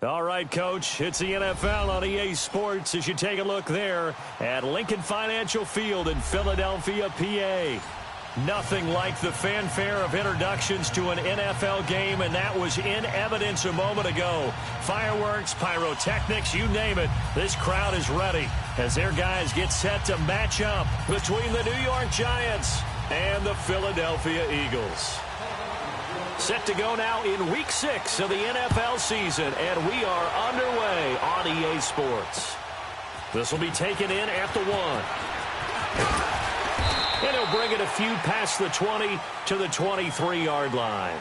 All right, Coach, it's the NFL on EA Sports as you take a look there at Lincoln Financial Field in Philadelphia, PA. Nothing like the fanfare of introductions to an NFL game, and that was in evidence a moment ago. Fireworks, pyrotechnics, you name it. This crowd is ready as their guys get set to match up between the New York Giants and the Philadelphia Eagles. Set to go now in Week 6 of the NFL season, and we are underway on EA Sports. This will be taken in at the 1. And he'll bring it a few past the 20 to the 23-yard line.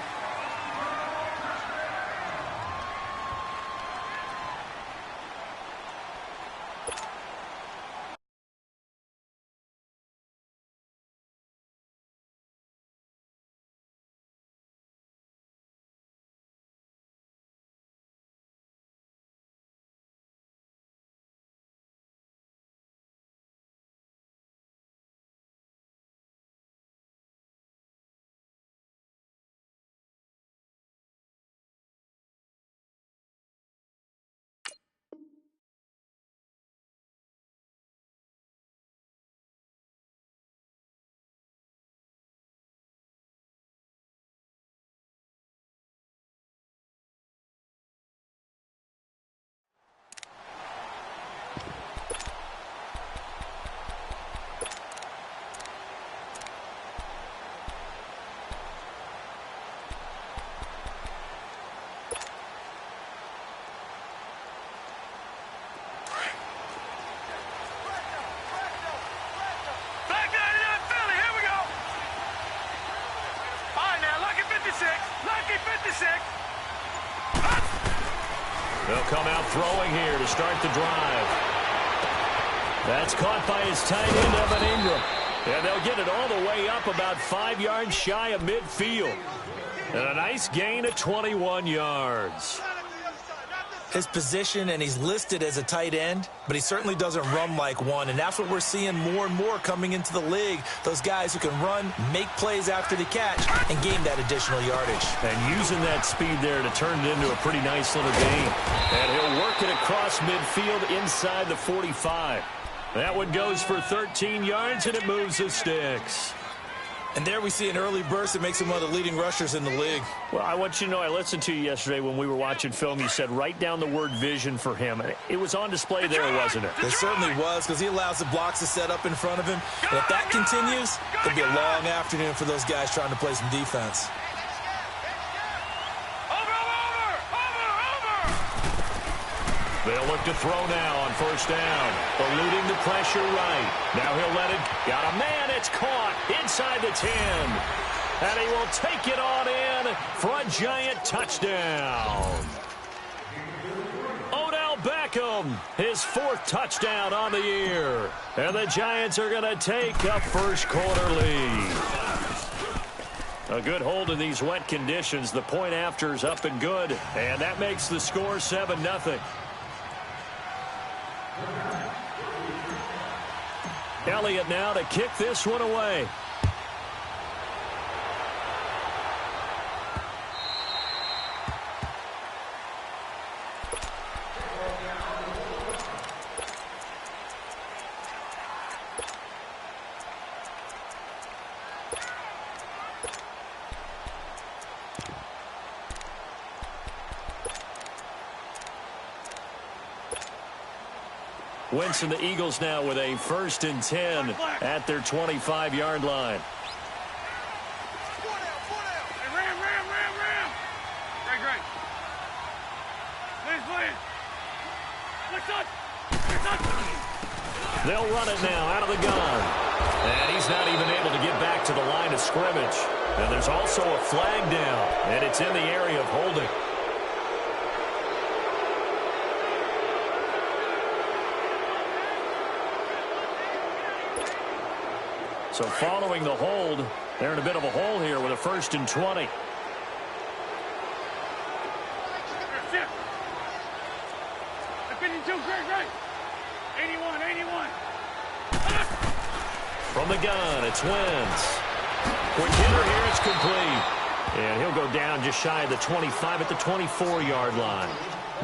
They'll come out throwing here to start the drive. That's caught by his tight end, Evan Ingram. And they'll get it all the way up about 5 yards shy of midfield. And a nice gain of 21 yards. His position, and he's listed as a tight end, but he certainly doesn't run like one, and that's what we're seeing more and more coming into the league. Those guys who can run, make plays after the catch, and gain that additional yardage. And using that speed there to turn it into a pretty nice little gain. And he'll work it across midfield inside the 45. That one goes for 13 yards, and it moves the sticks. And there we see an early burst that makes him one of the leading rushers in the league. Well, I want you to know, I listened to you yesterday when we were watching film. You said write down the word vision for him. It was on display there, wasn't it? It certainly was, because he allows the blocks to set up in front of him. And if that continues, it'll be a long afternoon for those guys trying to play some defense. They'll look to throw now on first down. Eluding the pressure right. Now he'll let it. Got a man. It's caught inside the 10. And he will take it on in for a Giant touchdown. Odell Beckham, his 4th touchdown on the year. And the Giants are going to take a first-quarter lead. A good hold in these wet conditions. The point after is up and good. And that makes the score 7-0. Elliott now to kick this one away. Winston, the Eagles now with a 1st and 10 at their 25-yard line. They'll run it now out of the gun. And he's not even able to get back to the line of scrimmage. And there's also a flag down, and it's in the area of holding. So following the hold, they're in a bit of a hole here with a 1st and 20. From the gun, it's Wentz. Quick hitter here, it's complete. And he'll go down just shy of the 25 at the 24-yard line.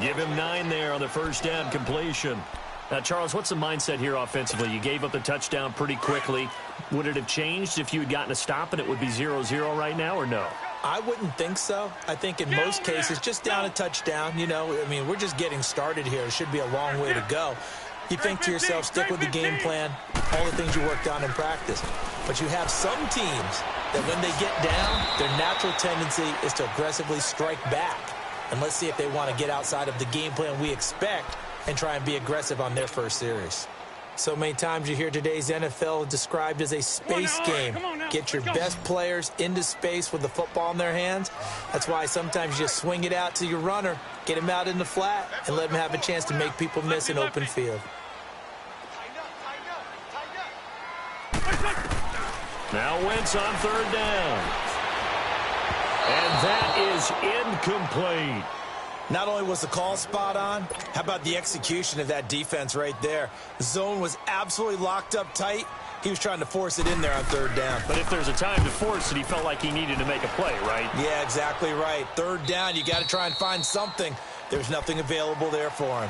Give him 9 there on the first down completion. Now, Charles, what's the mindset here offensively? You gave up the touchdown pretty quickly. Would it have changed if you had gotten a stop and it would be 0-0 right now, or no? I wouldn't think so. I think in most cases, just down a touchdown, we're just getting started here. It should be a long way to go. You think to yourself, stick with the game plan, all the things you worked on in practice. But you have some teams that when they get down, their natural tendency is to aggressively strike back. And let's see if they want to get outside of the game plan we expect and try and be aggressive on their first series. So many times you hear today's NFL described as a space game. Get your best players into space with the football in their hands. That's why sometimes you just swing it out to your runner, get him out in the flat, and let him have a chance to make people miss an open field. Now Wentz on third down. And that is incomplete. Not only was the call spot on, how about the execution of that defense right there? The zone was absolutely locked up tight. He was trying to force it in there on third down. But if there's a time to force it, he felt like he needed to make a play, right? Yeah, exactly right. Third down, you got to try and find something. There's nothing available there for him.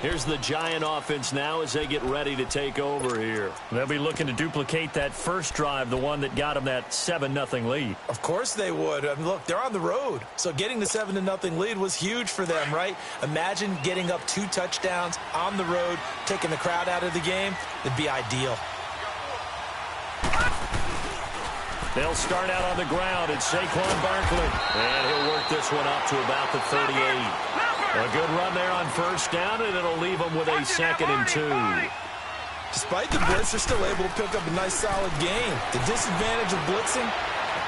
Here's the Giant offense now as they get ready to take over here. They'll be looking to duplicate that first drive, the one that got them that 7-0 lead. Of course they would. I mean, look, they're on the road. So getting the 7-0 lead was huge for them, right? Imagine getting up 2 touchdowns on the road, taking the crowd out of the game. It'd be ideal. They'll start out on the ground. It's Saquon Barkley. And he'll work this one up to about the 38. A good run there on first down, and it'll leave them with a 2nd and 2. Despite the blitz, they're still able to pick up a nice, solid gain. The disadvantage of blitzing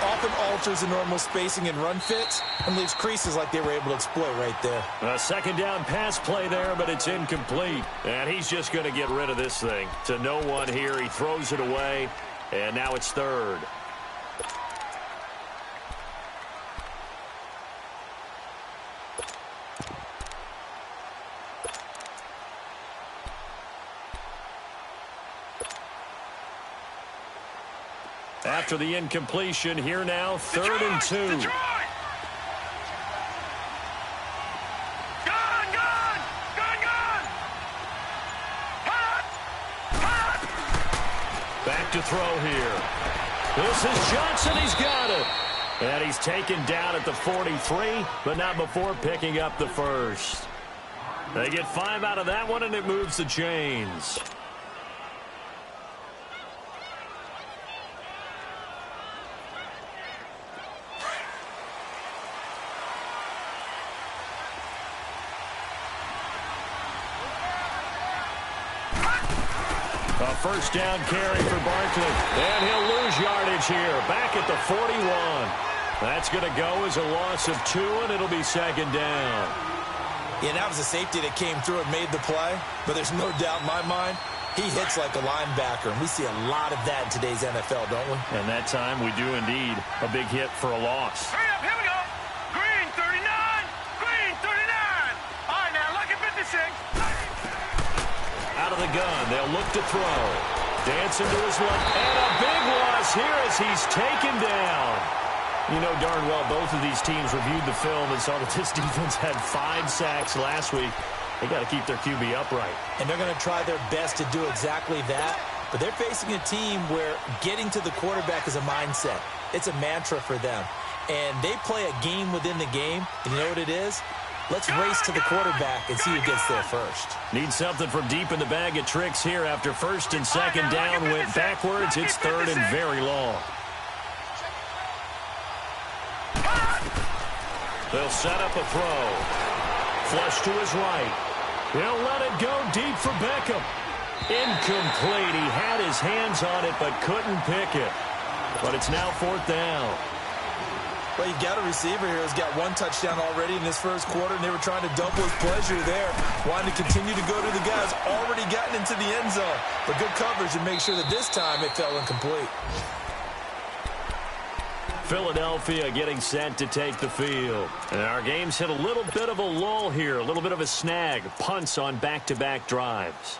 often alters the normal spacing and run fits and leaves creases like they were able to exploit right there. A 2nd down pass play there, but it's incomplete. And he's just going to get rid of this thing. To no one here, he throws it away, and now it's 3rd. After the incompletion, here now, 3rd and 2. Back to throw here. This is Johnson. He's got it. And he's taken down at the 43, but not before picking up the first. They get 5 out of that one, and it moves the chains. A first down carry for Barkley. And he'll lose yardage here. Back at the 41. That's going to go as a loss of 2, and it'll be 2nd down. Yeah, that was a safety that came through and made the play. But there's no doubt in my mind, he hits like a linebacker. And we see a lot of that in today's NFL, don't we? And that time we do indeed. A big hit for a loss. Hurry up, here we go. Green 39. Green 39. All right, now look at 56. Out of the gun, they'll look to throw. Dancing to his left, and a big loss here as he's taken down. You know darn well both of these teams reviewed the film and saw that this defense had 5 sacks last week. They got to keep their QB upright. And they're going to try their best to do exactly that. But they're facing a team where getting to the quarterback is a mindset. It's a mantra for them. And they play a game within the game. And you know what it is? Let's race to the quarterback and see who gets there first. Need something from deep in the bag of tricks here after 1st and 2nd down went backwards. It's 3rd and very long. They'll set up a throw. Flush to his right. He'll let it go deep for Beckham. Incomplete. He had his hands on it but couldn't pick it. But it's now 4th down. Well, you've got a receiver here who's got 1 touchdown already in this first quarter, and they were trying to double his pleasure there, wanting to continue to go to the guys already gotten into the end zone. But good coverage to make sure that this time it fell incomplete. Philadelphia getting set to take the field. And our game's hit a little bit of a lull here, a little bit of a snag. Punts on back-to-back drives.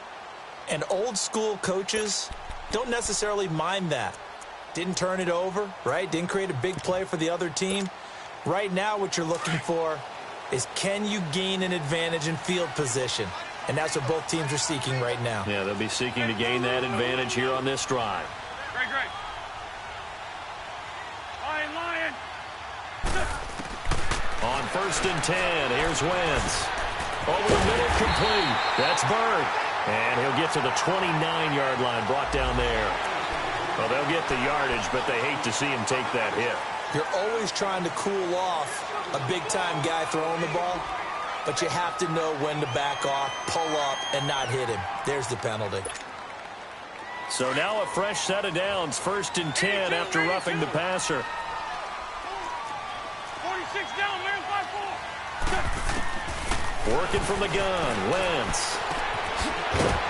And old-school coaches don't necessarily mind that. Didn't turn it over, right? Didn't create a big play for the other team. Right now, what you're looking for is can you gain an advantage in field position? And that's what both teams are seeking right now. Yeah, they'll be seeking to gain that advantage here on this drive. Great, great. Lion. On 1st and 10, here's Wentz. Over the middle, complete. That's Bird. And he'll get to the 29-yard line, brought down there. Well, they'll get the yardage, but they hate to see him take that hit. You're always trying to cool off a big-time guy throwing the ball, but you have to know when to back off, pull up, and not hit him. There's the penalty. So now a fresh set of downs, 1st and 10 after roughing the passer. 46 down, man, 5-4. Working from the gun, Wentz.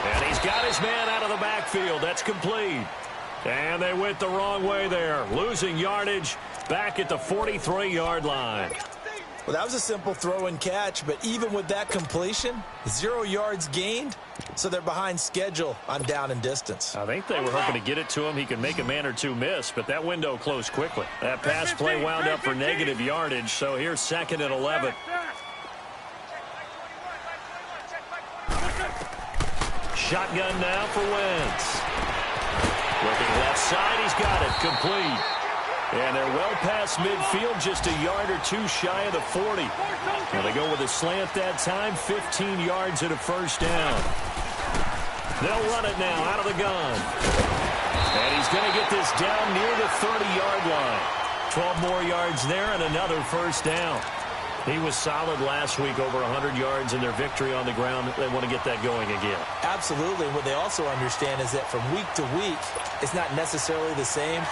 And he's got his man out of the backfield. That's complete. And they went the wrong way there, losing yardage back at the 43-yard line. Well, that was a simple throw and catch, but even with that completion, 0 yards gained, so they're behind schedule on down and distance. I think they were hoping to get it to him. He could make a man or two miss, but that window closed quickly. That pass play wound up for negative yardage, so here's 2nd and 11. Shotgun now for Wentz. Looking left side, he's got it, complete. And they're well past midfield, just a yard or two shy of the 40. Now they go with a slant that time, 15 yards and a 1st down. They'll run it now out of the gun. And he's going to get this down near the 30-yard line. 12 more yards there and another 1st down. He was solid last week, over 100 yards in their victory on the ground. They want to get that going again. Absolutely. What they also understand is that from week to week, it's not necessarily the same,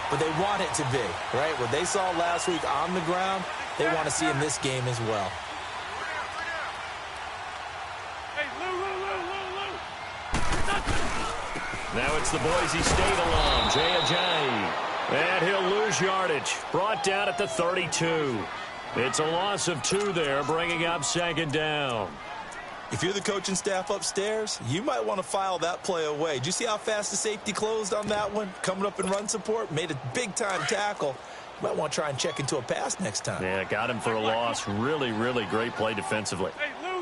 but they want it to be, right? What they saw last week on the ground, they want to see in this game as well. Hey, Lou. Now it's the Boise State alum, Jay Ajayi. And he'll lose yardage. Brought down at the 32. It's a loss of 2 there, bringing up 2nd down. If you're the coaching staff upstairs, you might want to file that play away. Did you see how fast the safety closed on that one? Coming up in run support, made a big-time tackle. You might want to try and check into a pass next time. Yeah, got him for a loss. Really, really great play defensively. Hey, Lou.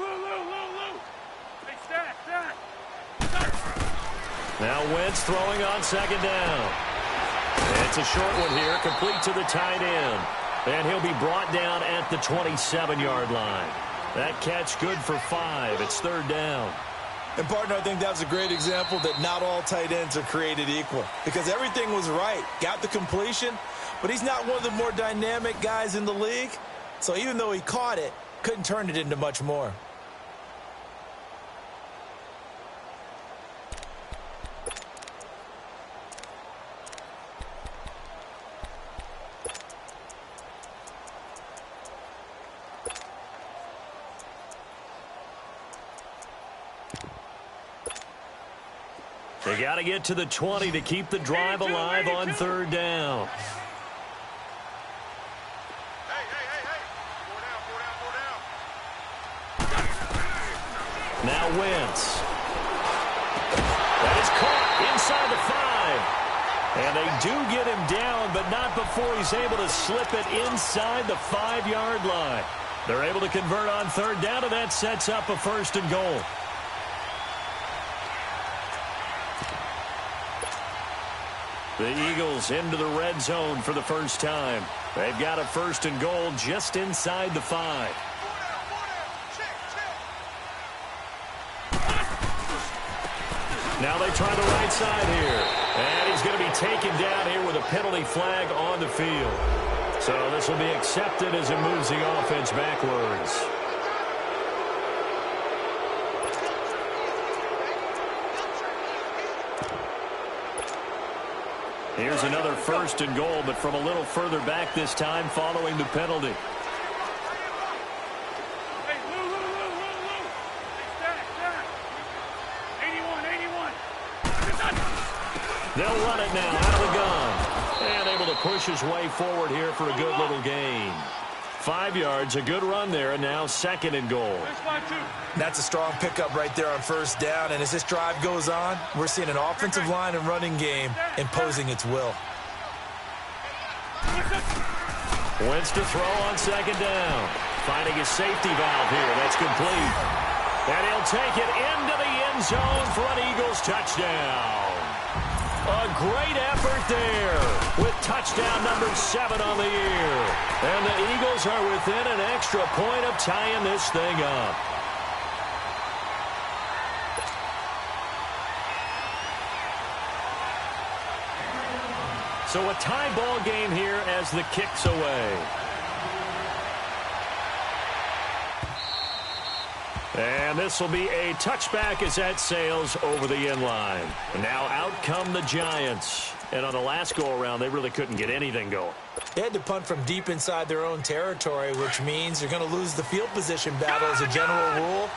Hey, stat. Now Wentz throwing on 2nd down. It's a short one here, complete to the tight end. And he'll be brought down at the 27-yard line. That catch good for 5. It's 3rd down. And, partner, I think that was a great example that not all tight ends are created equal. Because everything was right. Got the completion, but he's not one of the more dynamic guys in the league. So even though he caught it, couldn't turn it into much more. They got to get to the 20 to keep the drive alive on 3rd down. Hey. 4 down. Now Wentz. That is caught inside the 5. And they do get him down, but not before he's able to slip it inside the 5-yard line. They're able to convert on 3rd down, and that sets up a 1st and goal. The Eagles into the red zone for the first time. They've got a 1st and goal just inside the 5. Now they try the right side here. And he's going to be taken down here with a penalty flag on the field. So this will be accepted as it moves the offense backwards. Here's another 1st and goal, but from a little further back this time following the penalty. Hey, Lou. Hey, stat. 81. They'll run it now out of the gun. And able to push his way forward here for a good little gain. 5 yards, a good run there, and now 2nd and goal. That's a strong pickup right there on 1st down, and as this drive goes on, we're seeing an offensive line and running game imposing its will. Wentz to throw on 2nd down. Finding his safety valve here. That's complete. And he'll take it into the end zone for an Eagles touchdown. A great effort there with touchdown number 7 on the year. And the Eagles are within an extra point of tying this thing up. So a tie ball game here as the kick's away. And this will be a touchback as that sails over the end line. And now out come the Giants. And on the last go-around, they really couldn't get anything going. They had to punt from deep inside their own territory, which means they're going to lose the field position battle as a general rule.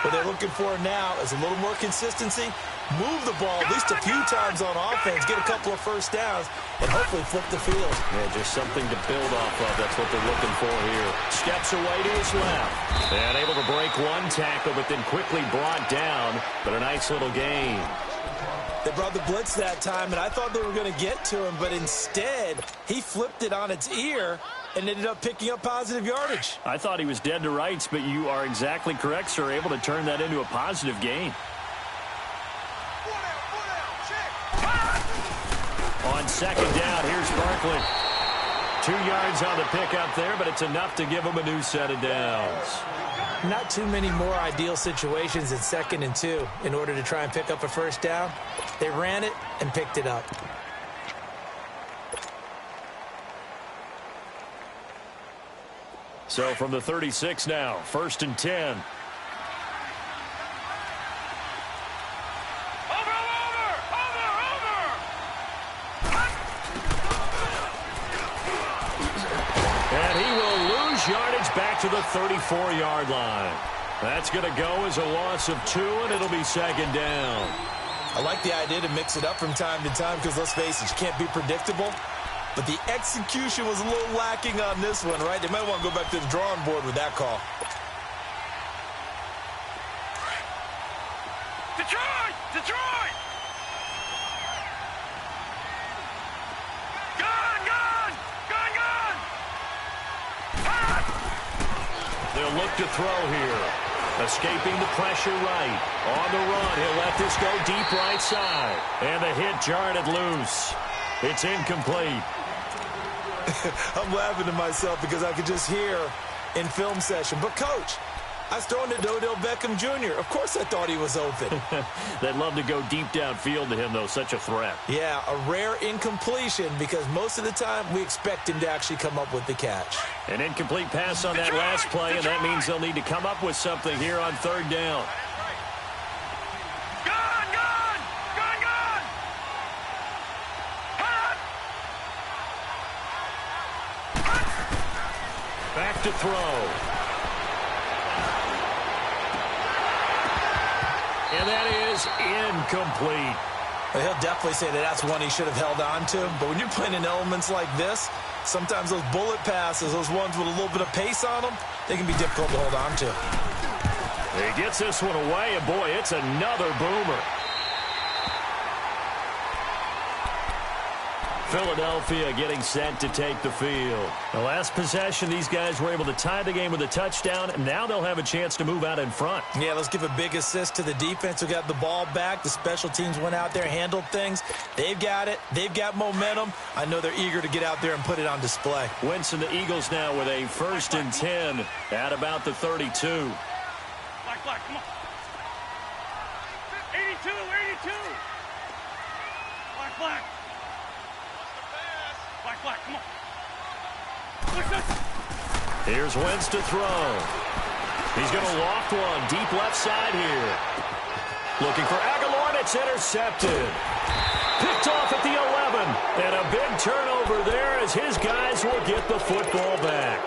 What they're looking for now is a little more consistency, move the ball at least a few times on offense, get a couple of first downs, and hopefully flip the field. Yeah, just something to build off of. That's what they're looking for here. Steps away to his left. And able to break one tackle, but then quickly brought down. But a nice little gain. They brought the blitz that time, and I thought they were going to get to him, but instead, he flipped it on its ear and ended up picking up positive yardage. I thought he was dead to rights, but you are exactly correct, sir. Able to turn that into a positive gain. On second down, here's Barkley. 2 yards on the pickup there, but it's enough to give him a new set of downs. Not too many more ideal situations in 2nd and 2 in order to try and pick up a first down. They ran it and picked it up. So from the 36 now, 1st and 10. And he will lose yardage back to the 34-yard line. That's going to go as a loss of 2, and it'll be 2nd down. I like the idea to mix it up from time to time because, let's face it, you can't be predictable. But the execution was a little lacking on this one, right? They might want to go back to the drawing board with that call. Detroit! Detroit! Gun! Gun! Gun! Gun! Ah! They'll look to throw here. Escaping the pressure right. On the run, he'll let this go deep right side. And the hit jarred it loose. It's incomplete. I'm laughing to myself because I could just hear in film session. But, Coach, I was throwing to Odell Beckham Jr. Of course I thought he was open. They'd love to go deep downfield to him, though. Such a threat. Yeah, a rare incompletion because most of the time we expect him to actually come up with the catch. An incomplete pass on that last play, and that means they'll need to come up with something here on 3rd down. Gun! Gun! Gun! Gun! Hot! Back to throw. And that is incomplete. Well, he'll definitely say that that's one he should have held on to. But when you're playing in elements like this, sometimes those bullet passes, those ones with a little bit of pace on them, they can be difficult to hold on to. He gets this one away, and boy, it's another boomer. Philadelphia getting set to take the field. The last possession, these guys were able to tie the game with a touchdown, and now they'll have a chance to move out in front. Yeah, let's give a big assist to the defense who got the ball back. The special teams went out there, handled things. They've got it. They've got momentum. I know they're eager to get out there and put it on display. Wentz and the Eagles now with a 1st and 10 at about the 32. Black, come on. 82, 82. Black. Black, come on. Look this. Here's Wentz to throw. He's going to loft one deep left side here. Looking for Aguilar, and it's intercepted. Picked off at the 11. And a big turnover there as his guys will get the football back.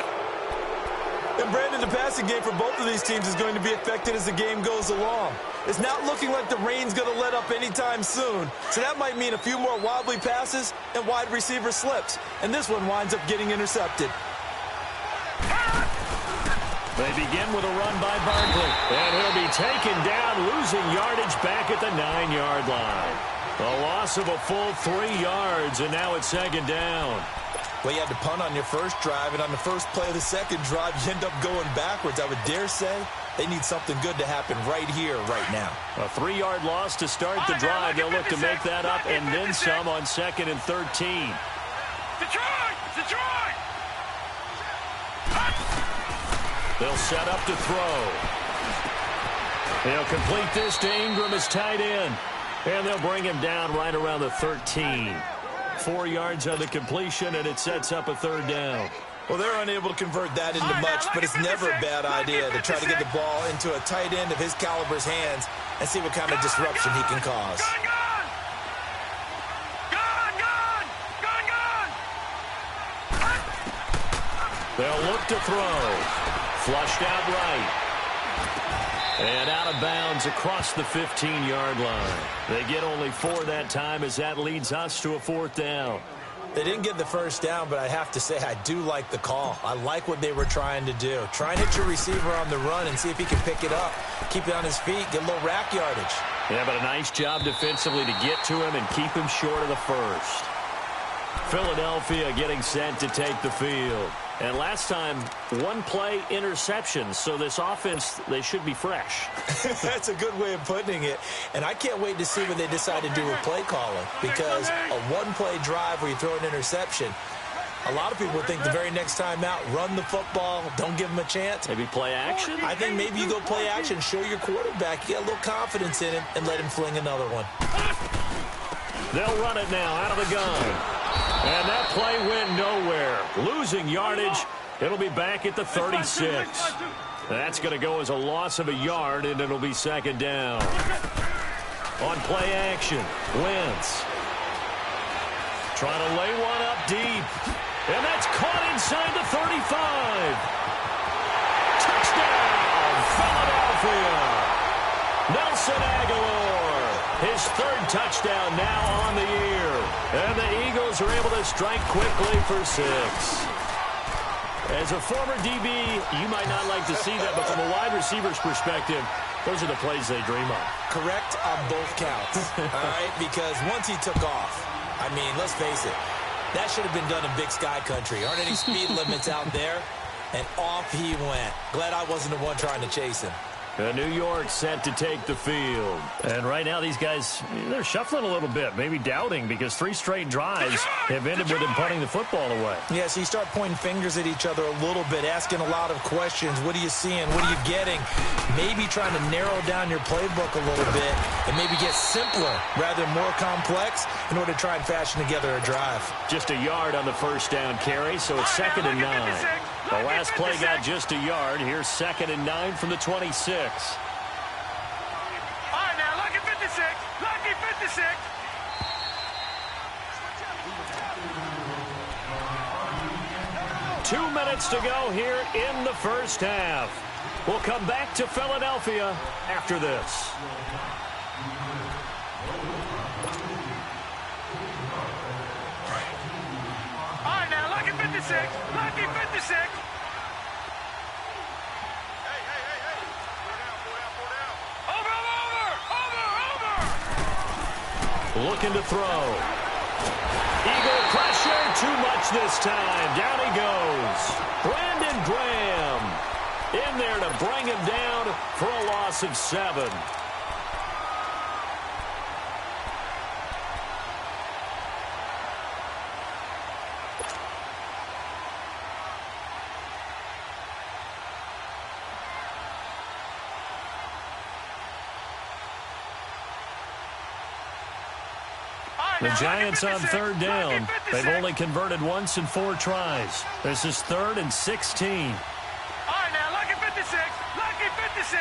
And, Brandon, the passing game for both of these teams is going to be affected as the game goes along. It's not looking like the rain's going to let up anytime soon. So that might mean a few more wobbly passes and wide receiver slips. And this one winds up getting intercepted. They begin with a run by Barkley. And he'll be taken down, losing yardage back at the 9-yard line. A loss of a full 3 yards, and now it's 2nd down. Well, you had to punt on your first drive, and on the first play of the second drive, you end up going backwards. I would dare say they need something good to happen right here, right now. A 3-yard loss to start the drive. They'll look to make that up and then some on 2nd and 13. Detroit! Detroit! They'll set up to throw. They'll complete this to Ingram as tight end. And they'll bring him down right around the 13. 4 yards on the completion, and it sets up a 3rd down. Well, they're unable to convert that into much, but it's never a bad idea to try to get the ball into a tight end of his caliber's hands and see what kind of disruption he can cause. They'll look to throw. Flushed out right. And out of bounds across the 15-yard line. They get only 4 that time as that leads us to a 4th down. They didn't get the first down, but I have to say I do like the call. I like what they were trying to do. Try and hit your receiver on the run and see if he can pick it up. Keep it on his feet, get a little rack yardage. Yeah, but a nice job defensively to get to him and keep him short of the first. Philadelphia getting set to take the field. And last time, 1-play interception. So this offense, they should be fresh. That's a good way of putting it. And I can't wait to see what they decide to do with play calling. Because a 1-play drive where you throw an interception, a lot of people think the very next time out, run the football, don't give them a chance. Maybe play action? I think maybe you go play action, show your quarterback, you get a little confidence in him, and let him fling another one. They'll run it now out of the gun. And that play went nowhere. Losing yardage. It'll be back at the 36. That's going to go as a loss of a yard, and it'll be 2nd down. On play action, Wentz. Trying to lay one up deep. And that's caught inside the 35. Touchdown, Philadelphia. Nelson Aguilar. His 3rd touchdown now on the year. And the Eagles are able to strike quickly for 6. As a former DB, you might not like to see that, but from a wide receiver's perspective, those are the plays they dream of. Correct on both counts, all right? Because once he took off, I mean, let's face it, that should have been done in Big Sky Country. Aren't any speed limits out there? And off he went. Glad I wasn't the one trying to chase him. New York set to take the field. And right now these guys, they're shuffling a little bit, maybe doubting, because 3 straight drives have ended with them punting the football away. Yeah, so you start pointing fingers at each other a little bit, asking a lot of questions. What are you seeing? What are you getting? Maybe trying to narrow down your playbook a little bit and maybe get simpler rather than more complex in order to try and fashion together a drive. Just a yard on the 1st down carry, so it's 2nd and 9. The last play got just a yard. Here's 2nd and 9 from the 26. All right, now, lucky 56. Lucky 56. Two minutes to go here in the first half. We'll come back to Philadelphia after this. All right, now, lucky 56. Lucky 56. Looking to throw. Eagle pressure, too much this time. Down he goes. Brandon Graham in there to bring him down for a loss of 7. The Giants on 3rd down. They've only converted once in 4 tries. This is 3rd and 16. All right, now, lucky 56. Lucky 56.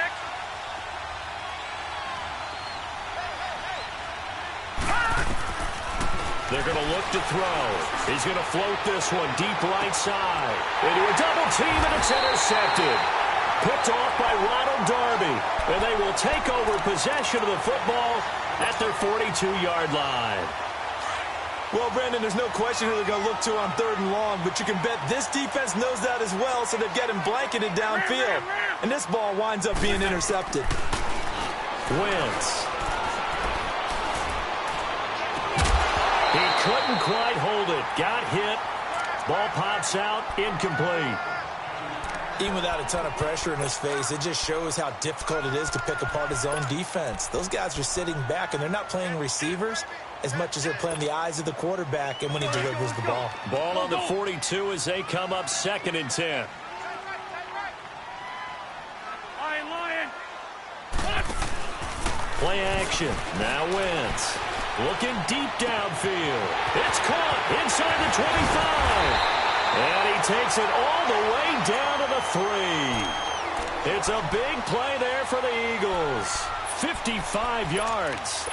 They're going to look to throw. He's going to float this one deep right side. Into a double team, and it's intercepted. Picked off by Ronald Darby. And they will take over possession of the football at their 42-yard line. Well, Brandon, there's no question who they're going to look to on 3rd and long, but you can bet this defense knows that as well, so they've got him blanketed downfield. And this ball winds up being intercepted. Wentz. He couldn't quite hold it. Got hit. Ball pops out, incomplete. Even without a ton of pressure in his face, it just shows how difficult it is to pick apart his own defense. Those guys are sitting back, and they're not playing receivers as much as they're playing the eyes of the quarterback and when he delivers the ball. Ball on the 42 as they come up 2nd and 10. Play action. Now Wentz. Looking deep downfield. It's caught inside the 25. And he takes it all the way down to the 3. It's a big play there for the Eagles. 55 yards.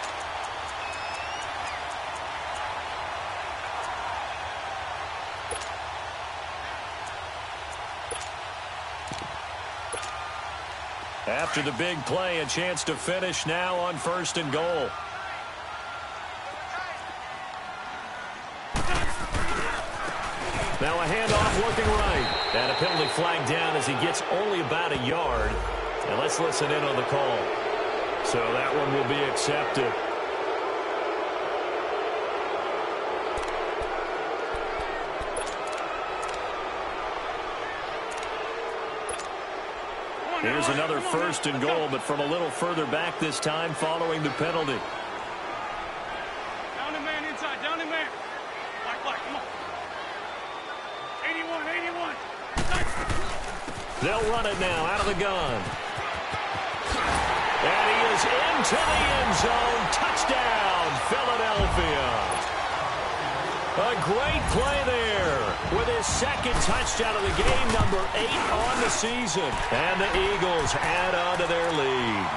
After the big play, a chance to finish now on 1st and goal. Now a handoff looking right. And a penalty flag down as he gets only about a yard. And let's listen in on the call. So that one will be accepted. Here's another 1st and goal, but from a little further back this time following the penalty. Down the man inside, down the man. Black, come on. 81. They'll run it now out of the gun. And he is into the end zone. Touchdown, Philadelphia. A great play there with his 2nd touchdown of the game, number 8 on the season. And the Eagles add on to their lead.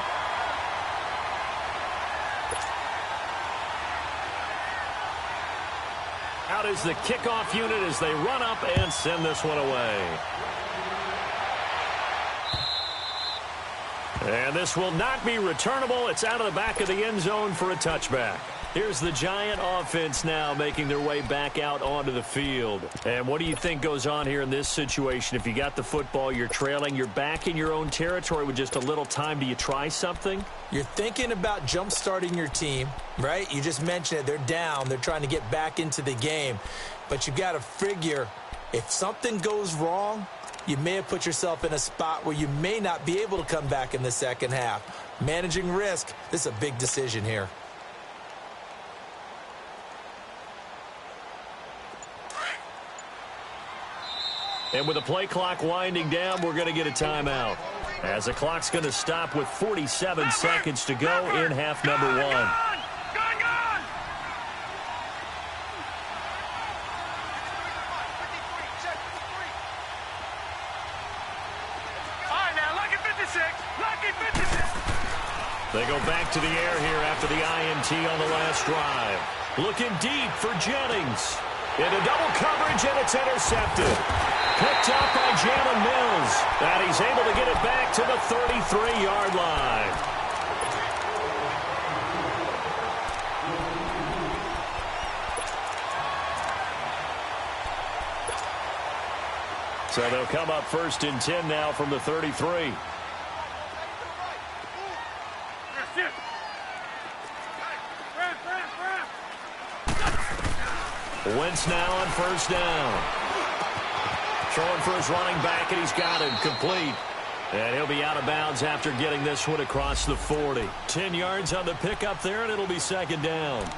Out is the kickoff unit as they run up and send this one away. And this will not be returnable. It's out of the back of the end zone for a touchback. Here's the Giant offense now making their way back out onto the field. And what do you think goes on here in this situation? If you got the football, you're trailing, you're back in your own territory with just a little time. Do you try something? You're thinking about jump-starting your team, right? You just mentioned it. They're down. They're trying to get back into the game. But you've got to figure if something goes wrong, you may have put yourself in a spot where you may not be able to come back in the second half. Managing risk, this is a big decision here. And with the play clock winding down, we're going to get a timeout. As the clock's going to stop with 47 seconds to go in half number 1. Gone! All right, now, lucky 56. Lucky 56. They go back to the air here after the INT on the last drive. Looking deep for Jennings. Into double coverage, and it's intercepted. Picked up by Jalen Mills. And he's able to get it back to the 33-yard line. So they'll come up 1st and 10 now from the 33. Wentz now on 1st down. Throwing for his running back, and he's got him complete. And he'll be out of bounds after getting this one across the 40. 10 yards on the pickup there, and it'll be 2nd down.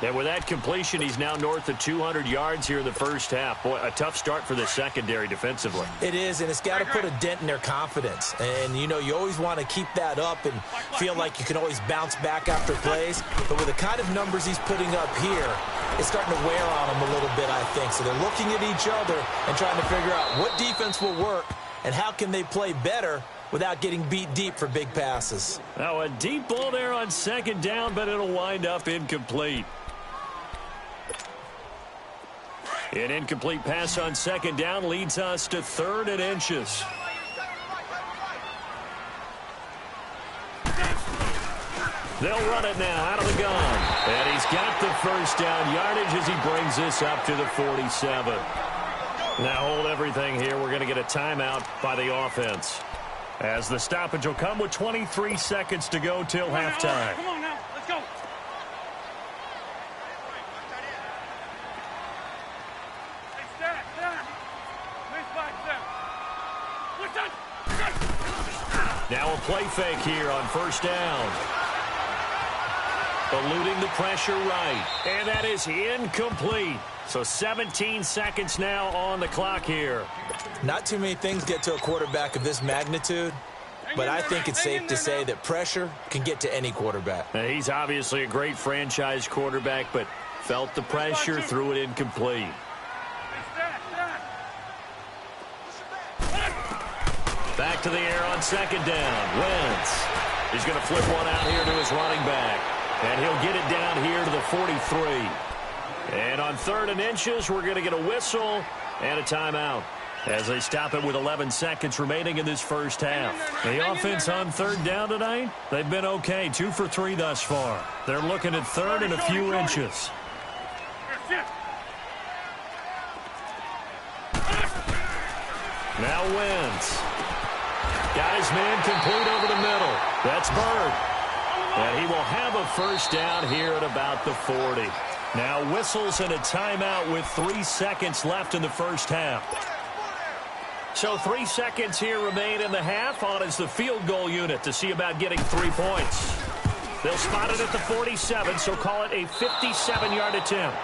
And with that completion, he's now north of 200 yards here in the first half. Boy, a tough start for the secondary defensively. It is, and it's got to put a dent in their confidence. And, you know, you always want to keep that up and feel like you can always bounce back after plays. But with the kind of numbers he's putting up here, it's starting to wear on them a little bit, I think. So they're looking at each other and trying to figure out what defense will work and how can they play better without getting beat deep for big passes. Now a deep ball there on 2nd down, but it'll wind up incomplete. An incomplete pass on 2nd down leads us to 3rd and inches. They'll run it now out of the gun. And he's got the 1st down yardage as he brings this up to the 47. Now hold everything here. We're going to get a timeout by the offense. As the stoppage will come with 23 seconds to go till halftime. Come on now, let's go. Hey, Now a play fake here on first down. Eluding the pressure right. And that is incomplete. So 17 seconds now on the clock here. Not too many things get to a quarterback of this magnitude, but I think it's safe to say that pressure can get to any quarterback. Now, he's obviously a great franchise quarterback, but felt the pressure, threw it incomplete. Back to the air on second down. Wentz. He's going to flip one out here to his running back. And he'll get it down here to the 43. And on 3rd and inches, we're going to get a whistle and a timeout as they stop it with 11 seconds remaining in this first half. The offense on 3rd down tonight, they've been okay. 2 for 3 thus far. They're looking at 3rd and a few inches. Now Wentz. Got his man complete over the middle. That's Bird. And he will have a first down here at about the 40. Now whistles and a timeout with 3 seconds left in the first half. So 3 seconds here remain in the half. On is the field goal unit to see about getting 3 points. They'll spot it at the 47, so call it a 57-yard attempt.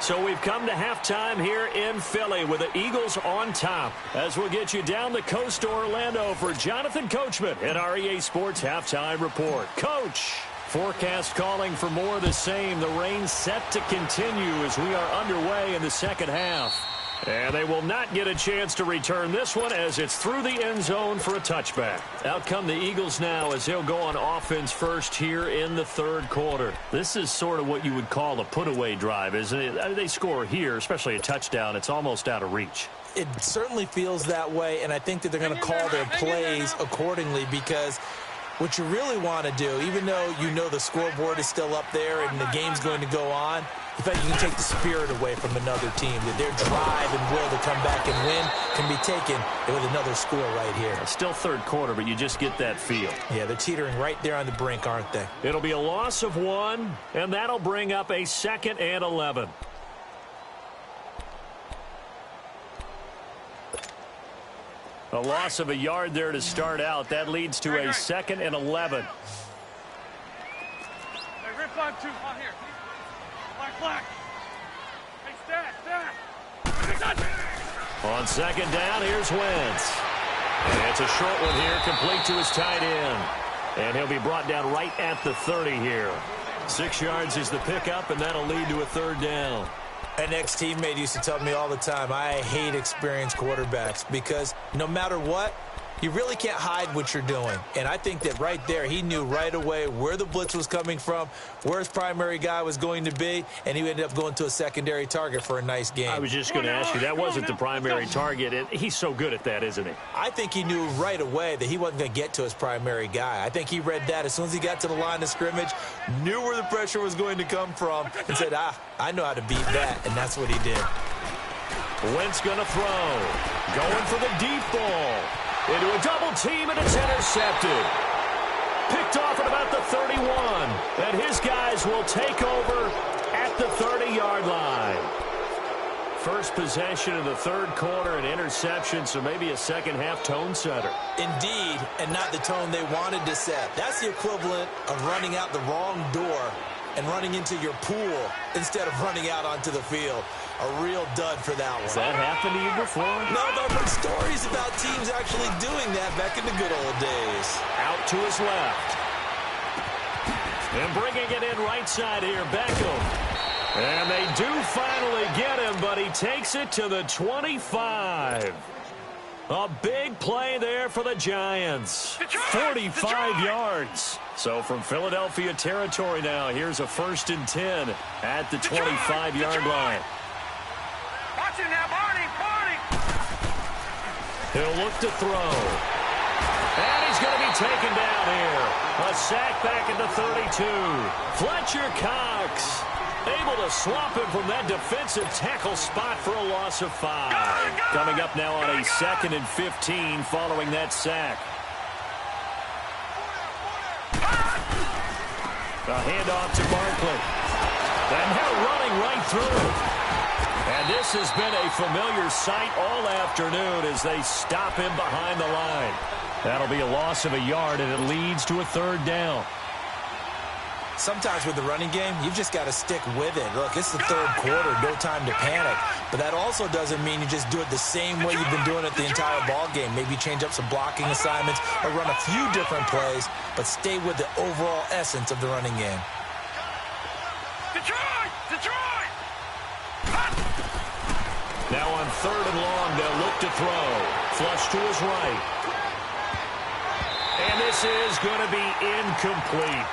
So we've come to halftime here in Philly with the Eagles on top. As we'll get you down the coast to Orlando for Jonathan Coachman at our EA Sports Halftime Report. Coach, forecast calling for more of the same. The rain set to continue as we are underway in the second half. And they will not get a chance to return this one as it's through the end zone for a touchback. Out come the Eagles now as they'll go on offense first here in the 3rd quarter. This is sort of what you would call a put-away drive, isn't it? They score here, especially a touchdown. It's almost out of reach. It certainly feels that way, and I think that they're going to call their plays accordingly because what you really want to do, even though you know the scoreboard is still up there and the game's going to go on, in fact, you can take the spirit away from another team, that their drive and will to come back and win can be taken with another score right here. Still 3rd quarter, but you just get that feel. Yeah, they're teetering right there on the brink, aren't they? It'll be a loss of 1, and that'll bring up a 2nd and 11. A loss of a yard there to start out. That leads to a 2nd and 11. Hey, rip line 2 on here. Black. Hey, stat. On second down, here's Wentz. And it's a short one here, complete to his tight end. And he'll be brought down right at the 30 here. 6 yards is the pickup, and that'll lead to a 3rd down. An ex-teammate used to tell me all the time, I hate experienced quarterbacks because no matter what, you really can't hide what you're doing. And I think that right there, he knew right away where the blitz was coming from, where his primary guy was going to be, and he ended up going to a secondary target for a nice game. I was just going to ask you, that wasn't the primary target. He's so good at that, isn't he? I think he knew right away that he wasn't going to get to his primary guy. I think he read that as soon as he got to the line of scrimmage, knew where the pressure was going to come from, and said, I know how to beat that, and that's what he did. Wentz going to throw. Going for the deep ball. Into a double team, and it's intercepted. Picked off at about the 31. And his guys will take over at the 30-yard line. First possession of the 3rd quarter, an interception, so maybe a second-half tone setter. Indeed, and not the tone they wanted to set. That's the equivalent of running out the wrong door and running into your pool instead of running out onto the field. A real dud for that one. Has that happened to you before? No, but I've heard stories about teams actually doing that back in the good old days. Out to his left. And bringing it in right side here, Beckham. And they do finally get him, but he takes it to the 25. A big play there for the Giants. 45 yards. So from Philadelphia territory now, here's a 1st and 10 at the 25-yard line. Watch it now, Barney. He'll look to throw. And he's going to be taken down here. A sack back at the 32. Fletcher Cox able to swap him from that defensive tackle spot for a loss of 5. Coming up now on a 2nd and 15 following that sack. A handoff to Barkley. And they're running right through. And this has been a familiar sight all afternoon as they stop him behind the line. That'll be a loss of a yard, and it leads to a third down. Sometimes with the running game, you've just got to stick with it. Look, it's the third quarter, no time to panic. But that also doesn't mean you just do it the same way you've been doing it the entire ball game. Maybe change up some blocking assignments or run a few different plays, but stay with the overall essence of the running game. Detroit! Detroit! Now on third and long, they'll look to throw. Flush to his right. And this is going to be incomplete.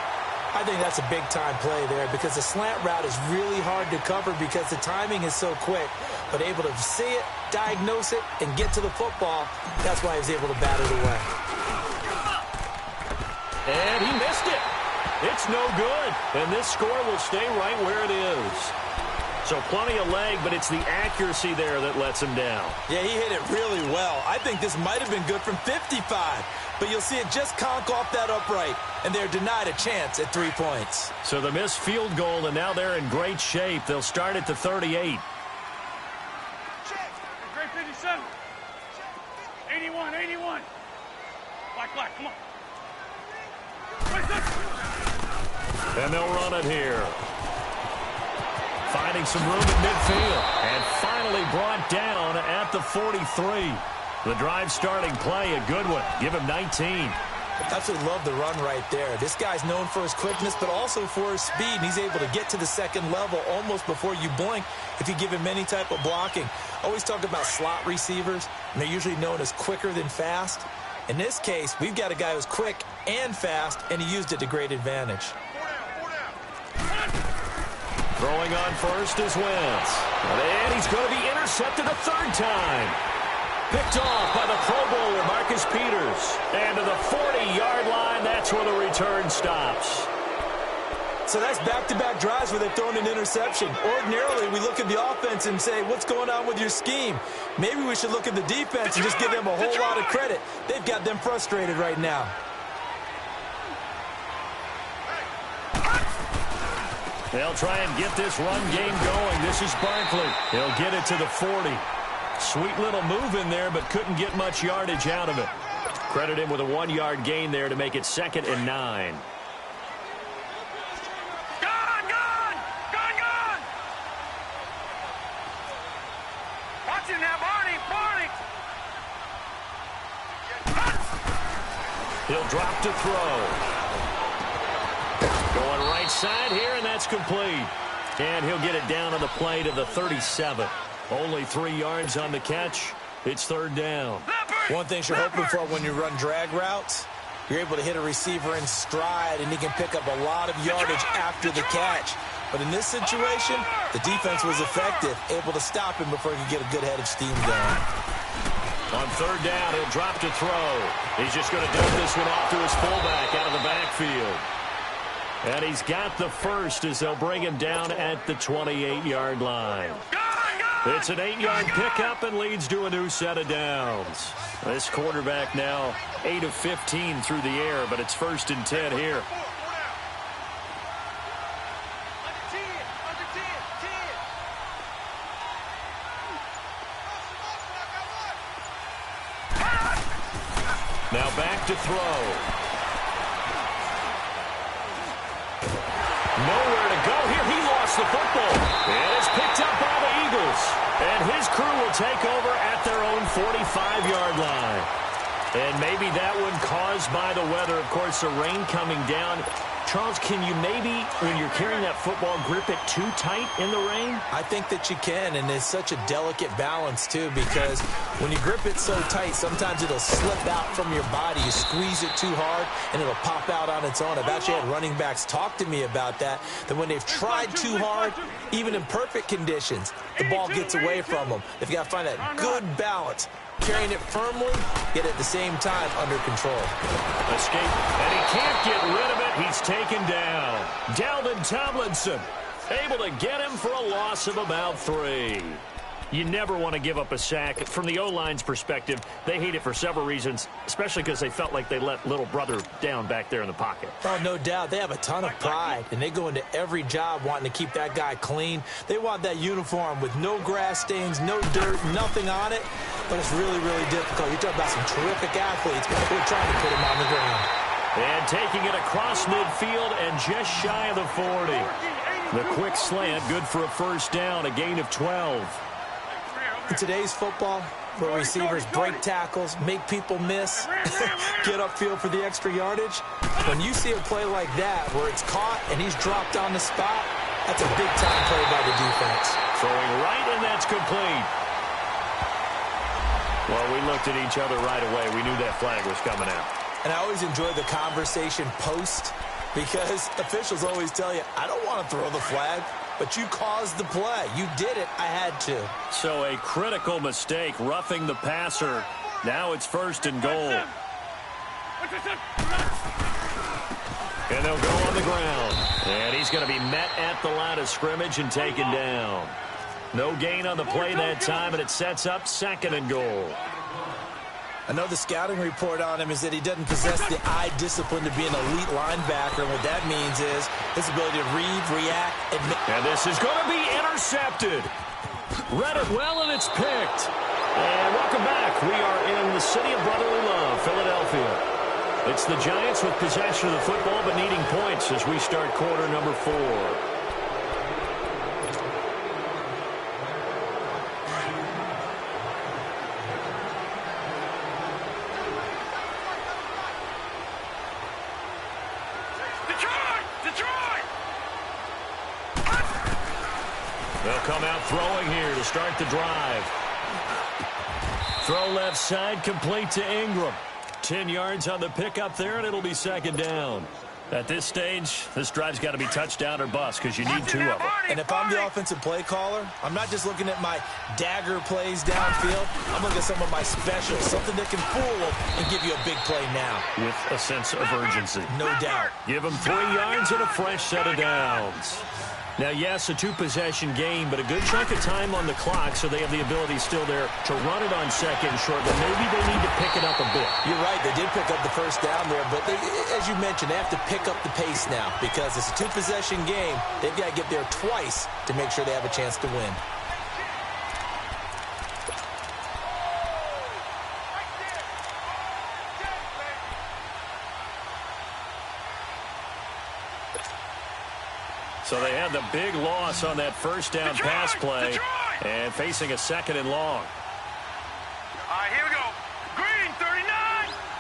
I think that's a big-time play there because the slant route is really hard to cover because the timing is so quick. But able to see it, diagnose it, and get to the football, that's why he was able to bat it away. And he missed it. It's no good. And this score will stay right where it is. So plenty of leg, but it's the accuracy there that lets him down. Yeah, he hit it really well. I think this might have been good from 55. But you'll see it just conk off that upright, and they're denied a chance at 3 points. So the missed field goal, and now they're in great shape. They'll start at the 38. Great 57. 81, 81. Black, come on. And they'll run it here. Finding some room at midfield. And finally brought down at the 43. The drive starting play, a good one. Give him 19. Absolutely love the run right there. This guy's known for his quickness, but also for his speed. And he's able to get to the second level almost before you blink if you give him any type of blocking. Always talk about slot receivers, and they're usually known as quicker than fast. In this case, we've got a guy who's quick and fast, and he used it to great advantage. Throwing on first is Wentz. And he's going to be intercepted a third time. Picked off by the Pro Bowler, Marcus Peters. And to the 40-yard line, that's where the return stops. So that's back-to-back drives where they've thrown an interception. Ordinarily, we look at the offense and say, what's going on with your scheme? Maybe we should look at the defense and just give them a whole lot of credit. They've got them frustrated right now. They'll try and get this run game going. This is Barkley. He'll get it to the 40. Sweet little move in there, but couldn't get much yardage out of it. Credit him with a 1-yard gain there to make it 2nd and 9. Gone! Watch it now, Barney! He'll drop to throw. Going right side here, and that's complete. And he'll get it down on the play to the 37. Only 3 yards on the catch. It's third down. One thing you're hoping for when you run drag routes, you're able to hit a receiver in stride, and he can pick up a lot of yardage after the catch. But in this situation, the defense was effective, able to stop him before he could get a good head of steam going. On third down, he'll drop to throw. He's just going to dump this one off to his fullback out of the backfield. And he's got the first as they'll bring him down at the 28-yard line. It's an 8-yard pickup and leads to a new set of downs. This quarterback now 8 of 15 through the air, but it's 1st and 10 here. Now back to throw. Nowhere to go here. He lost the football. And it's picked up by the Eagles. And his crew will take over at their own 45-yard line. And maybe that one caused by the weather. Of course, the rain coming down. Charles, can you maybe, when you're carrying that football, grip it too tight in the rain? I think that you can, and it's such a delicate balance, too, because when you grip it so tight, sometimes it'll slip out from your body. You squeeze it too hard, and it'll pop out on its own. I've actually had running backs talk to me about that when they've tried too hard, even in perfect conditions, the ball gets away from them. They've got to find that good balance, carrying it firmly, yet at the same time under control. Escape, and he can't get rid of it. He's taken down. Dalvin Tomlinson able to get him for a loss of about 3. You never want to give up a sack. From the O-line's perspective, they hate it for several reasons, especially because they felt like they let little brother down back there in the pocket. Oh, no doubt. They have a ton of pride, and they go into every job wanting to keep that guy clean. They want that uniform with no grass stains, no dirt, nothing on it, but it's really, really difficult. You're talking about some terrific athletes who are trying to put him on the ground. And taking it across midfield and just shy of the 40. The quick slant, good for a first down, a gain of 12. In today's football, where receivers break tackles, make people miss, get upfield for the extra yardage, when you see a play like that where it's caught and he's dropped on the spot, that's a big-time play by the defense. Throwing right, and that's complete. Well, we looked at each other right away. We knew that flag was coming out. And I always enjoy the conversation post because officials always tell you, I don't want to throw the flag. But you caused the play. You did it. I had to. So a critical mistake, roughing the passer. Now it's first and goal. And they'll go on the ground. And he's going to be met at the line of scrimmage and taken down. No gain on the play that time, and it sets up second and goal. I know the scouting report on him is that he doesn't possess the eye discipline to be an elite linebacker. And what that means is his ability to read, react, and this is going to be intercepted. Read it well, and it's picked. And welcome back. We are in the city of brotherly love, Philadelphia. It's the Giants with possession of the football, but needing points as we start quarter number 4. They'll come out throwing here to start the drive. Throw left side, complete to Ingram. 10 yards on the pickup there, and it'll be second down. At this stage, this drive's got to be touchdown or bust because you need 2 of them. And if I'm the offensive play caller, I'm not just looking at my dagger plays downfield. I'm looking at some of my specials, something that can fool them and give you a big play now. With a sense of urgency. No doubt. Give them 3 yards and a fresh set of downs. Now, yes, a 2-possession game, but a good chunk of time on the clock, so they have the ability still there to run it on second and short, but maybe they need to pick it up a bit. You're right. They did pick up the first down there, but they, as you mentioned, they have to pick up the pace now because it's a 2-possession game. They've got to get there twice to make sure they have a chance to win. So they had the big loss on that first down pass play and facing a second and long. All right, here we go. Green 39.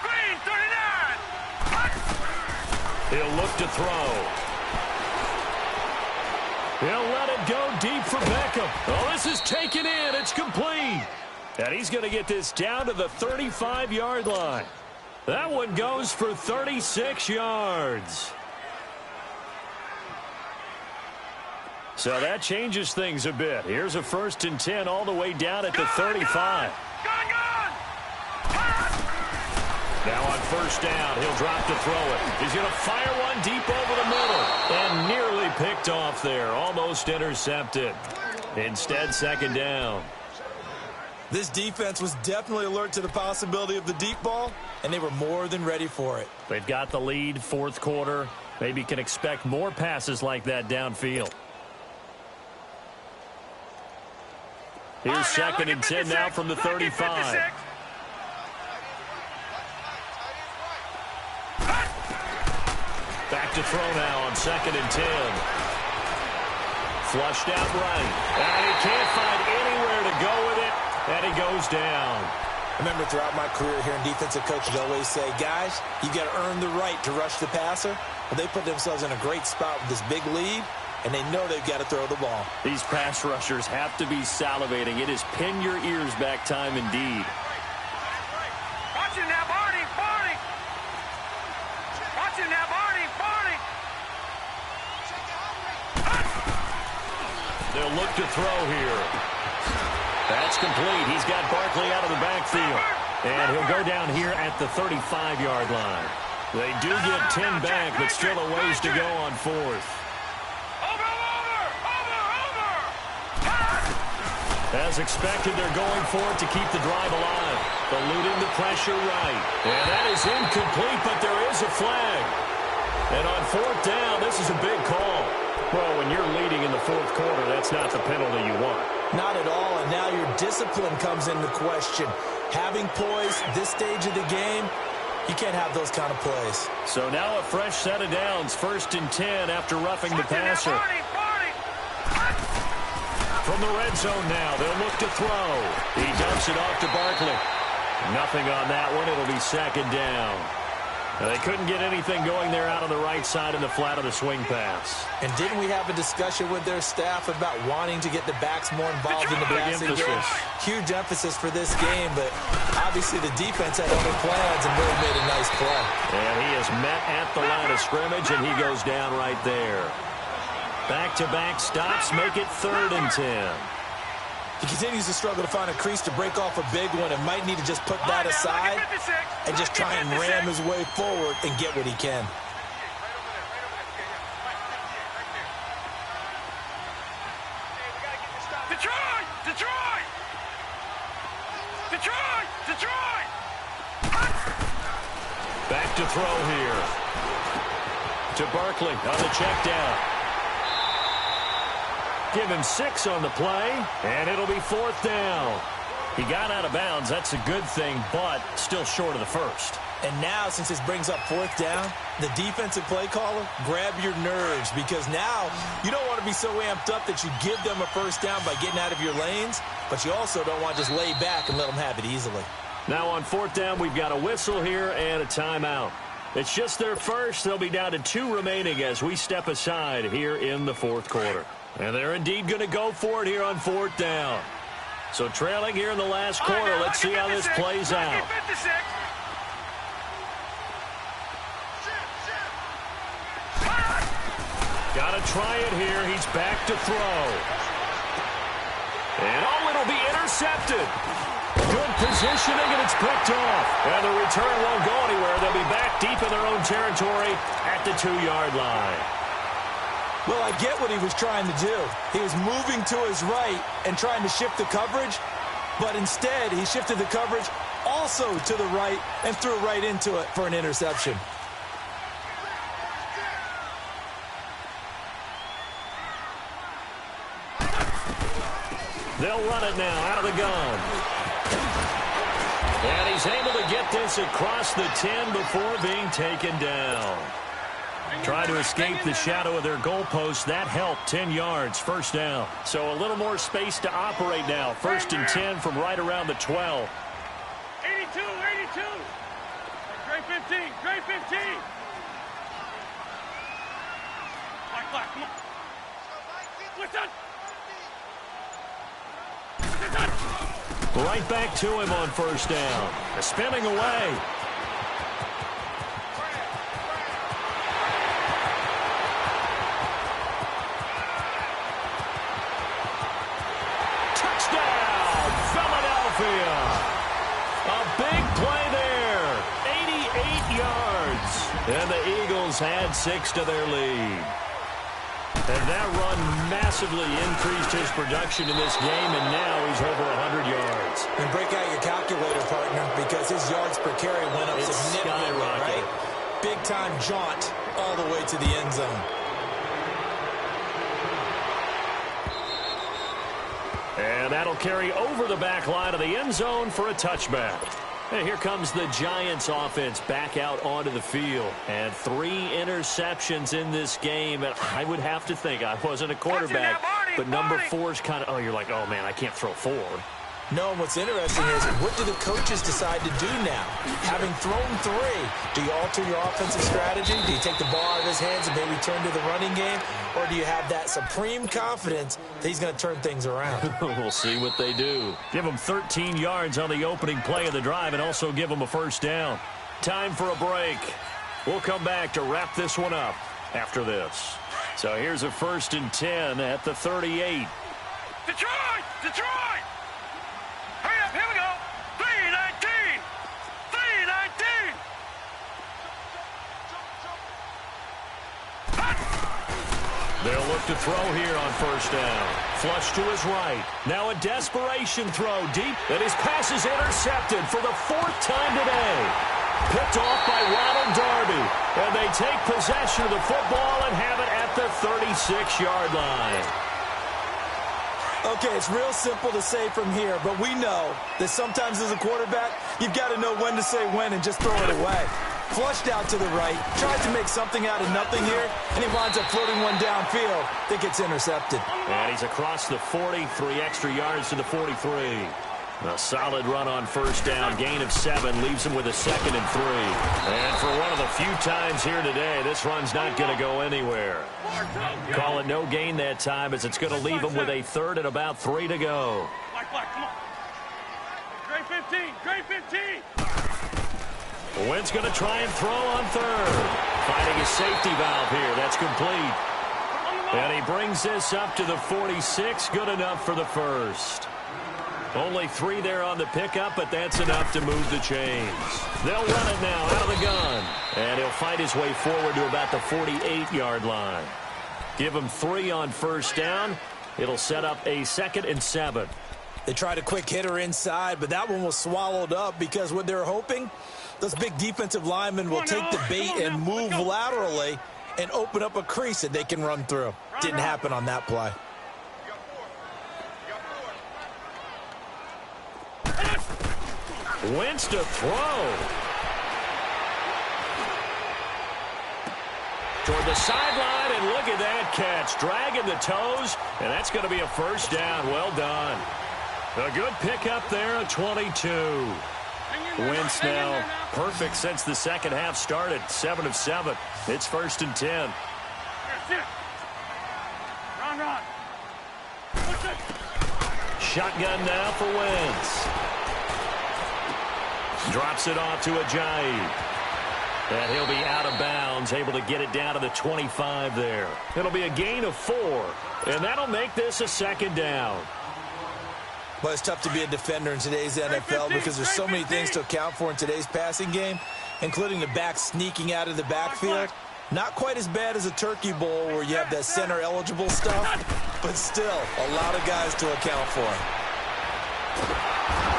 Green 39. He'll look to throw. He'll let it go deep for Beckham. Oh, this is taken in. It's complete. And he's going to get this down to the 35-yard line. That one goes for 36 yards. So that changes things a bit. Here's a 1st and 10 all the way down at the 35. Now on first down, he'll drop to throw it. He's going to fire one deep over the middle. And nearly picked off there. Almost intercepted. Instead, second down. This defense was definitely alert to the possibility of the deep ball, and they were more than ready for it. They've got the lead, 4th quarter. Maybe can expect more passes like that downfield. Here's 2nd and 10 now from the 35. Back to throw now on 2nd and 10. Flushed out right. And he can't find anywhere to go with it. And he goes down. I remember throughout my career here in defensive coaches always say, guys, you got to earn the right to rush the passer. Well, they put themselves in a great spot with this big lead, and they know they've got to throw the ball. These pass rushers have to be salivating. It is pin your ears back time indeed. Watch him now, Barney. Barney. Watch him now, Barney. Barney. They'll look to throw here. That's complete. He's got Barkley out of the backfield. And he'll go down here at the 35-yard line. They do get 10 back, but still a ways to go on 4th. As expected, they're going for it to keep the drive alive. Eluding the pressure right. And that is incomplete, but there is a flag. And on fourth down, this is a big call. Well, when you're leading in the fourth quarter, that's not the penalty you want. Not at all, and now your discipline comes into question. Having poise this stage of the game, you can't have those kind of plays. So now a fresh set of downs, 1st and 10 after roughing the passer. From the red zone now, they'll look to throw. He dumps it off to Barkley. Nothing on that one. It'll be 2nd down. Now, they couldn't get anything going there out on the right side in the flat of the swing pass. And didn't we have a discussion with their staff about wanting to get the backs more involved in the passing game? Huge emphasis for this game, but obviously the defense had other plans and really made a nice play. And he is met at the line of scrimmage, and he goes down right there. Back-to-back stops make it 3rd and 10. He continues to struggle to find a crease to break off a big one and might need to just put that aside and just try and ram his way forward and get what he can. Detroit! Detroit! Detroit! Detroit! Back to throw here. To Barkley on the check down. Give him 6 on the play, and it'll be 4th down. He got out of bounds. That's a good thing, but still short of the first. And now, since this brings up 4th down, the defensive play caller, grab your nerves, because now you don't want to be so amped up that you give them a 1st down by getting out of your lanes, but you also don't want to just lay back and let them have it easily. Now on 4th down, we've got a whistle here and a timeout. It's just their first. They'll be down to 2 remaining as we step aside here in the 4th quarter. And they're indeed going to go for it here on 4th down. So trailing here in the last quarter, let's see how this plays out. Got to try it here. He's back to throw. And it'll be intercepted. Good positioning, and it's picked off. And the return won't go anywhere. They'll be back deep in their own territory at the 2-yard line. Well, I get what he was trying to do. He was moving to his right and trying to shift the coverage, but instead he shifted the coverage also to the right and threw right into it for an interception. They'll run it now out of the gun. And he's able to get this across the 10 before being taken down. Try to escape the shadow of their goalpost. That helped. 10 yards, 1st down. So a little more space to operate now. 1st and 10 from right around the 12. 82, 82. Great 15, great 15. Black, come on. Listen. Right back to him on 1st down. Spinning away. A big play there. 88 yards. And the Eagles had 6 to their lead. And that run massively increased his production in this game, and now he's over 100 yards. And break out your calculator, partner, because his yards per carry went up significantly, right? Big-time jaunt all the way to the end zone. And that'll carry over the back line of the end zone for a touchback. And here comes the Giants offense back out onto the field. And 3 interceptions in this game. And I would have to think, I wasn't a quarterback, but number 4's kind of, you're like, oh, man, I can't throw 4. No, and what's interesting is, what do the coaches decide to do now? Having thrown 3, do you alter your offensive strategy? Do you take the ball out of his hands and maybe turn to the running game? Or do you have that supreme confidence that he's going to turn things around? We'll see what they do. Give him 13 yards on the opening play of the drive and also give him a 1st down. Time for a break. We'll come back to wrap this one up after this. So here's a 1st and 10 at the 38. Detroit! Detroit! Hurry up, here we go. 3-19. 3-19. They'll look to throw here on first down. Flush to his right. Now a desperation throw deep. And his pass is intercepted for the 4th time today. Picked off by Ronald Darby. And they take possession of the football and have it at the 36-yard line. Okay, it's real simple to say from here, but we know that sometimes as a quarterback, you've got to know when to say when and just throw it away. Flushed out to the right, tries to make something out of nothing here, and he winds up floating one downfield that gets intercepted. And he's across the 40, 3 extra yards to the 43. A solid run on first down. Gain of 7 leaves him with a 2nd and 3. And for one of the few times here today, this run's not going to go anywhere. Call it no gain that time as it's going to leave him with a 3rd and about 3 to go. Come on. Great 15. Great 15. Wentz going to try and throw on 3rd. Finding his safety valve here. That's complete. And he brings this up to the 46. Good enough for the 1st. Only 3 there on the pickup, but that's enough to move the chains. They'll run it now out of the gun. And he'll fight his way forward to about the 48-yard line. Give him 3 on first down. It'll set up a 2nd and 7. They tried a quick hitter inside, but that one was swallowed up because what they're hoping, those big defensive linemen will take the bait and move laterally and open up a crease that they can run through. Didn't happen on that play. Wentz to throw. Toward the sideline, and look at that catch. Dragging the toes, and that's going to be a first down. Well done. A good pickup there at 22. Wentz now perfect since the second half started. 7 of 7. It's 1st and 10. Run. Shotgun now for Wentz. Drops it off to Ajayi. And he'll be out of bounds, able to get it down to the 25 there. It'll be a gain of 4, and that'll make this a 2nd down. Well, it's tough to be a defender in today's NFL because there's so many things to account for in today's passing game, including the back sneaking out of the backfield. Not quite as bad as a Turkey Bowl where you have that center-eligible stuff, but still a lot of guys to account for.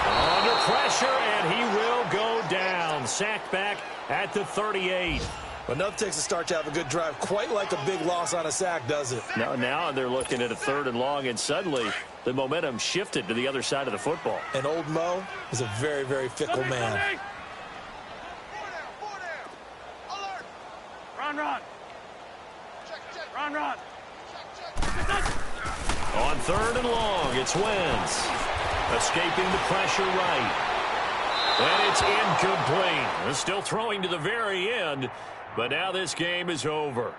Under pressure, and he will go down. Sacked back at the 38. Enough takes a start to have a good drive. Quite like a big loss on a sack, does it? Now they're looking at a 3rd and long, and suddenly the momentum shifted to the other side of the football. And old Mo is a very, very fickle man. Run. Run. On 3rd and long, it's Wentz. Escaping the pressure right. And it's incomplete. Still throwing to the very end, but now this game is over.